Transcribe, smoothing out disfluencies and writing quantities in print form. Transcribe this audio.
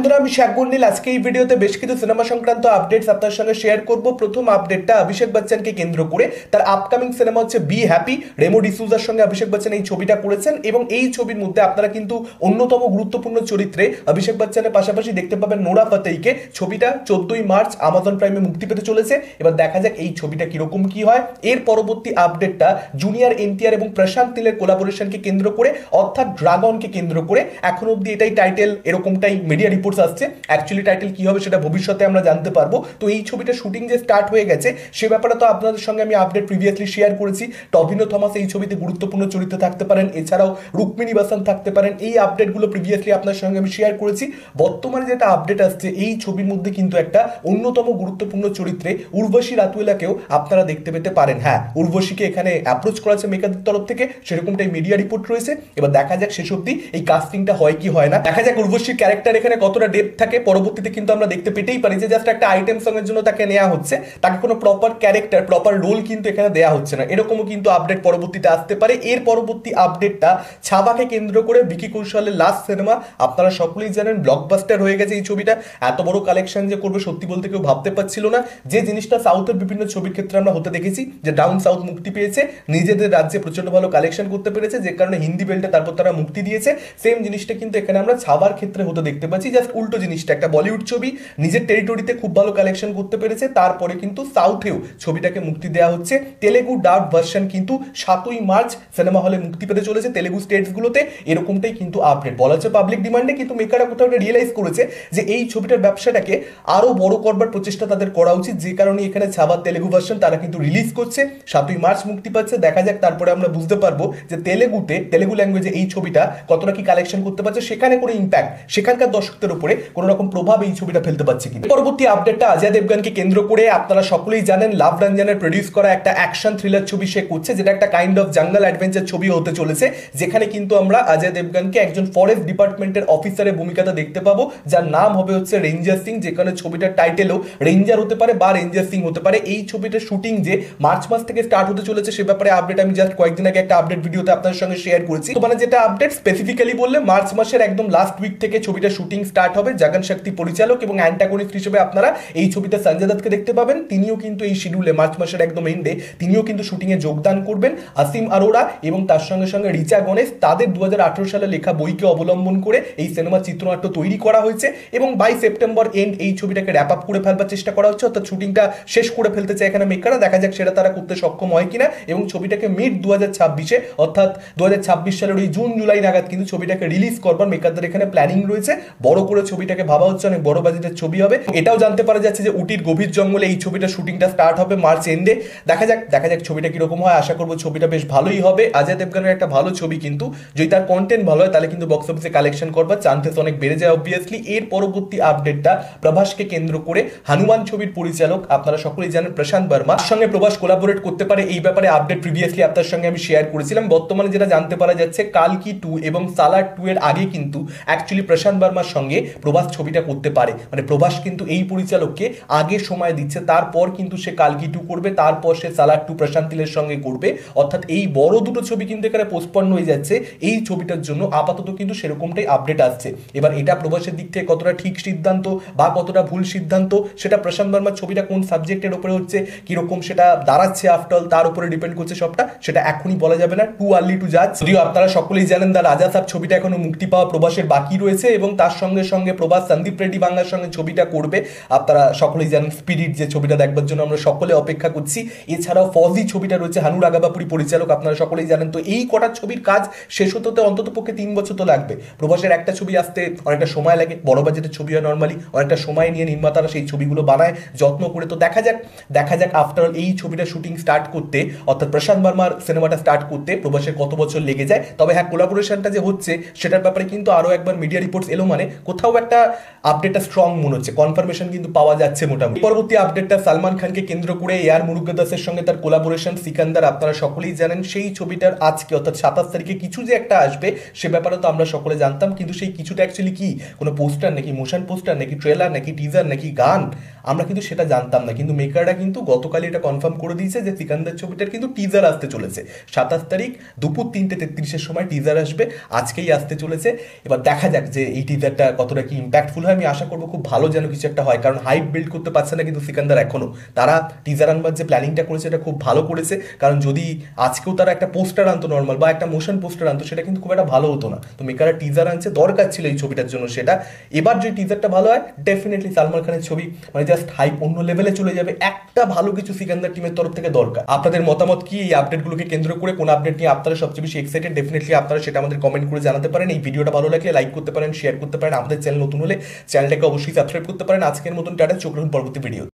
বন্ধুরা আমি শাকবুল নীল আজকে এই ভিডিওতে বেশ কিছু সিনেমা সংক্রান্ত আপডেটস আপনার সঙ্গে শেয়ার করব। প্রথম আপডেটটা অভিষেক বচ্চনকে কেন্দ্র করে তার আপকামিং সিনেমা হচ্ছে বি হ্যাপি। রেমো ডিসুজার সঙ্গে অভিষেক বচ্চন এই ছবিটা করেছেন এবং এই ছবির মধ্যে আপনারা কিন্তু অন্যতম গুরুত্বপূর্ণ চরিত্রে অভিষেক বচ্চনের পাশাপাশি দেখতে পাবেন নোরা ফতেহিকে। ছবিটা 14ই মার্চ আমাজন প্রাইমে মুক্তি পেতে চলেছে। এবার দেখা যাক এই ছবিটা কিরকম কি হয়। এর পরবর্তী আপডেটটা জুনিয়র এনটিআর এবং প্রশান্ত নীলের কোলাবোরেশনকে কেন্দ্র করে অর্থাৎ ড্রাগনকে কেন্দ্র করে এখন অব্দি এটাই টাইটেল, এরকমটাই মিডিয়া রিপোর্টস আসছে। অ্যাকচুয়ালি টাইটেল কি হবে সেটা ভবিষ্যতে আমরা জানতে পারবো। তো এই ছবিটা শুটিং যে স্টার্ট হয়ে গেছে সে ব্যাপারে তো আপনাদের সঙ্গে আমি আপডেট প্রিভিয়াসলি শেয়ার করেছি। টভিনো থমাস এই ছবিতে গুরুত্বপূর্ণ চরিত্রে থাকতে পারেন, এছাড়াও রুক্মিণী বাসান থাকতে পারেন। এই আপডেটগুলো প্রিভিয়াসলি আপনার সঙ্গে আমি শেয়ার করেছি। বর্তমানে যেটা আপডেট আসছে এই ছবির মধ্যে কিন্তু একটা অন্যতম গুরুত্বপূর্ণ চরিত্রে উর্বশী রাতুয়েলাকেও আপনারা দেখতে পেতে পারেন। হ্যাঁ, উর্বশীকে এখানে অ্যাপ্রোচ করা হচ্ছে মেকারদের তরফ থেকে, সেরকমটাই মিডিয়া রিপোর্ট রয়েছে। এবার দেখা যাক শেষ অব্দি এই কাস্টিংটা হয় কি হয় না। দেখা যাক উর্বশীর ক্যারেক্টার এখানে কতটা ডেপথ থাকে। পরবর্তীতে কিন্তু আমরা দেখতে পেতেই পারি যে জাস্ট একটা আইটেম সং এর জন্য তাকে নেওয়া হচ্ছে, তাকে কোনো প্রপার ক্যারেক্টার প্রপার রোল কিন্তু এখানে দেওয়া হচ্ছে না। এরকমও কিন্তু আপডেট পরবর্তীতে আসতে পারে। এর পরবর্তী আপডেটটা ছাবাকে কেন্দ্র করে ভিকি কৌশলের লাস্ট সিনেমা। আপনারা সকলেই জানেন ব্লকবাস্টার হয়ে গেছে এই ছবিটা। এত বড় কালেকশন যে করবে সত্যি বলতে কেউ ভাবতে পারছিল না। যে জিনিসটা সাউথের বিভিন্ন ছবির ক্ষেত্রে আমরা হতে দেখেছি যে ডাউন সাউথ মুক্তি পেয়েছে, নিজেদের রাজ্যে প্রচন্ড ভালো কালেকশন করতে পেরেছে, যে কারণে হিন্দি বেল্টে তারপর তারা মুক্তি দিয়েছে। সেম জিনিসটা কিন্তু এখানে আমরা ছাবার ক্ষেত্রে হতে দেখতে পাচ্ছি। জাস্ট উল্টো জিনিসটা, একটা বলিউড ছবি নিজের টেরিটরিতে খুব ভালো কালেকশন করতে পেরেছে, তারপরে কিন্তু সাউথেও ছবিটাকে মুক্তি দেওয়া হচ্ছে। তেলেগু ডাব ভার্সন কিন্তু 7ই মার্চ সিনেমা হলে মুক্তি পেতে চলেছে তেলেগু স্টেটসগুলোতে। এরকমটাই কিন্তু আপডেট বলা হচ্ছে পাবলিক ডিমান্ডে, কিন্তু মেকাররা কোথাও একটা রিয়েলাইজ করেছে যে এই ছবিটার ব্যবসাটাকে আরো বড় করবার প্রচেষ্টা তাদের করা উচিত, যে কারণে এখানে ছাবার তেলেগু ভার্সন তারা কিন্তু রিলিজ করছে। 7ই মার্চ মুক্তি পাচ্ছে। দেখা যাক তারপরে আমরা বুঝতে পারবো যে তেলেগু ল্যাঙ্গুয়েজে এই ছবিটা কতটা কি কালেকশন করতে পারছে, সেখানে কোনো ইম্প্যাক্ট সেখানকার দর্শকদের উপরে কোনো রকম প্রভাব এই ছবিটা ফেলতে পারছে কিনা। পরবর্তী আপডেটটা অজয় দেবগনকে কেন্দ্র করে। আপনারা সকলেই জানেন লাভ রঞ্জনের প্রডিউস করা একটা অ্যাকশন থ্রিলার ছবি সে করছে, যেটা একটা কাইন্ড অফ জঙ্গল অ্যাডভেঞ্চার ছবি হতে চলেছে, যেখানে কিন্তু আমরা অজয় দেবগনকে একজন ফরেস্ট ডিপার্টমেন্টের অফিসারের ভূমিকাতে দেখতে পাবো, যার নাম হবে হচ্ছে রেঞ্জার সিং। যেখানে ছবিটার টাইটেলও রেঞ্জার হতে পারে বা রেঞ্জার সিং হতে পারে। এই ছবিটার শুটিং যে মার্চ মাস থেকে স্টার্ট হতে চলেছে সে ব্যাপারে আপডেট আমি জাস্ট কয়েকদিন আগে একটা আপডেট ভিডিওতে আপনার সঙ্গে শেয়ার করেছি। তো মানে যেটা আপডেট স্পেসিফিক্যালি বললে মার্চ মাসের একদম লাস্ট উইক থেকে ছবিটা শুটিং স্টার্ট হবে। জাগান শক্তি পরিচালক এবং অ্যান্টাগনিস্ট হিসেবে আপনারা এই ছবিতে সঞ্জয় দত্তকে দেখতে পাবেন। তিনিও কিন্তু এই শিডিউলে মার্চ মাসের একদম এন্ডে তিনিও কিন্তু শুটিং এ যোগদান করবেন। আসিম আরোরা এবং তার সঙ্গে সঙ্গে রিচা গণেশ, তাদের 2018 সালে লেখা বইকে অবলম্বন করে এই সিনেমা চিত্রনাট্য তৈরি করা হয়েছে এবং 22 সেপ্টেম্বর এন্ড এই ছবিটাকে র্যাপ আপ করে ফেলবার চেষ্টা করা হচ্ছে, অর্থাৎ শুটিংটা শেষ করে ফেলতে চায় এখানে মেকাররা। দেখা যাক সেটা তারা করতে সক্ষম হয় কিনা এবং ছবিটাকে মিড 2026 অর্থাৎ 2026 সালের ওই জুন জুলাই নাগাদ কিন্তু ছবিটাকে রিলিজ করবার মেকারদের এখানে প্ল্যানিং রয়েছে। বড় করে ছবিটাকে ভাবা হচ্ছে, অনেক বড় বাজেটের ছবি হবে। এটাও জানতে পারা যাচ্ছে যে উটির গভীর জঙ্গলে এই ছবিটা শুটিংটা স্টার্ট হবে মার্চ এন্ডে। দেখা যাক ছবিটা কিরকম হয়। আশা করবো ছবিটা বেশ ভালোই হবে। অজয় দেবগনের একটা ভালো ছবি, কিন্তু যদি তার কন্টেন্ট ভালো হয় তাহলে কিন্তু বক্স অফিসে কালেকশন করবার চান্সেস অনেক বেড়ে যায় অবভিয়াসলি। এর পরবর্তী আপডেটটা প্রভাসকে কেন্দ্র করে। হনুমান ছবির পরিচালক আপনারা সকলেই জানেন প্রশান্ত বর্মার সঙ্গে প্রভাস কোলাবোরেট করতে পারে, এই ব্যাপারে আপডেট প্রিভিয়াসলি আপনার সঙ্গে আমি শেয়ার করেছিলাম। বর্তমানে যেটা জানতে পারা যাচ্ছে কালকি 2 এবং সালার 2 এর আগে কিন্তু অ্যাকচুয়ালি প্রশান্ত বর্মার সঙ্গে প্রভাস ছবিটা করতে পারে। মানে প্রভাস কিন্তু এই পরিচালককে আগে সময় দিচ্ছে, তারপর কিন্তু সে কালকি 2 করবে, তারপর সে সালার 2 প্রশান্ত নীলের সঙ্গে করবে। অর্থাৎ এই বড় দুটো ছবি কিন্তু এখানে পোস্টপন্ড হয়ে যাচ্ছে এই ছবিটার জন্য। আপাতত কিন্তু সেরকমটাই আপডেট আসছে। এবার এটা প্রভাসের দিক থেকে কতটা ঠিক সিদ্ধান্ত বা কতটা ভুল সিদ্ধান্ত, সেটা প্রশান্ত বর্মার ছবিটা কোন সাবজেক্টের উপরে হচ্ছে, কিরকম সেটা দাঁড়াচ্ছে আফটার অল, তার উপরে ডিপেন্ড করছে সবটা। সেটা এখনই বলা যাবে না, টু আর্লি টু জাজ। যদিও আপনারা সকলেই জানেন দা রাজা সাহেব ছবিটা এখনো মুক্তি পাওয়া প্রভাসের বাকি রয়েছে এবং তার সঙ্গে সঙ্গে প্রভাস সন্দীপ রেড্ডি বাংলার সঙ্গে ছবিটা করবে। আপনারা সকলেই জানেন স্পিরিট যে ছবিটা দেখবার জন্য আমরা সকলে অপেক্ষা করছি। এছাড়াও ফজি ছবিটা রয়েছে হানু রাগাবাপুরি পরিচালক, আপনারা সকলেই জানেন। তো এই কটা ছবির কাজ শেষ হতে অন্তত পক্ষে 3 বছর তো লাগবে। প্রভাসের একটা ছবি আসতে অনেকটা সময় লাগে, বড় বাজেটের ছবি হয় নর্মালি, অনেকটা সময় নিয়ে নির্মাতারা সেই ছবিগুলো বানায় যত্ন করে। তো দেখা যাক আফটার অল এই ছবিটা শুটিং স্টার্ট করতে, অর্থাৎ প্রশান্ত বর্মার সিনেমাটা স্টার্ট করতে প্রভাসের কত বছর লেগে যায়। তবে হ্যাঁ, কোলাবোরেশনটা যে হচ্ছে সেটার ব্যাপারে কিন্তু আরো একবার মিডিয়া রিপোর্টস এলো, মানে কোথাও একটা আপডেটটা স্ট্রং মনে হচ্ছে, কনফার্মেশন কিন্তু পাওয়া যাচ্ছে মোটামুটি। পরবর্তী আপডেটটা সালমান খানকে কেন্দ্র করে এআর মুরুগাদাসের সঙ্গে তার কোলাবোরেশন সিকান্দার। আপনারা সকলেই জানেন সেই ছবিটার আজকে অর্থাৎ 27 তারিখে কিছু যে একটা আসবে সে ব্যাপারে তো আমরা সকলে জানতাম, কিন্তু সেই কিছুটা অ্যাকচুয়ালি কি কোনো পোস্টার নাকি মোশন পোস্টার নাকি ট্রেলার নাকি টিজার নাকি গান আমরা কিন্তু সেটা জানতাম না। কিন্তু মেকাররা কিন্তু গতকালই এটা কনফার্ম করে দিয়েছে যে সিকান্দার ছবিটার কিন্তু টিজার আসতে চলেছে 27 তারিখ দুপুর 3:33 সময় টিজার আসবে, আজকেই আসতে চলেছে। এবার দেখা যাক যে এই টিজারটা কতটা কতটা কি ইম্প্যাক্টফুল হয়। আমি আশা করবো খুব ভালো যেন কিছু একটা হয়, কারণ হাইপ বিল্ড করতে পারছে না কিন্তু সিকান্দার এখনো। তারা টিজার আনবার যে প্ল্যানিংটা করেছে এটা খুব ভালো করেছে, কারণ যদি আজকেও তারা একটা পোস্টার আনতো নর্মাল বা একটা মোশন পোস্টার আনতো সেটা কিন্তু খুব একটা ভালো হতো না। তো মেকাররা টিজার আনছে, দরকার ছিল এই ছবিটার জন্য সেটা। এবার যদি টিজারটা ভালো হয় ডেফিনেটলি সালমান খানের ছবি মানে জাস্ট হাইপ অন্য লেভেলে চলে যাবে। একটা ভালো কিছু সিকান্দার টিমের তরফ থেকে দরকার। আপনাদের মতামত কি এই আপডেটগুলোকে কেন্দ্র করে? কোন আপডেট নিয়ে আপনারা সবচেয়ে বেশি এক্সাইটেড? ডেফিনেটলি আপনারা সেটা আমাদের কমেন্ট করে জানাতে পারেন। এই ভিডিওটা ভালো লাগলে লাইক করতে পারেন, শেয়ার করতে পারেন। আমাদের চ্যানেল নতুন হলে চ্যানেলটাকে অবশ্যই সাবস্ক্রাইব করতে পারেন। আজকের মতন টাটা, চোখ রাখুন পরবর্তী ভিডিও।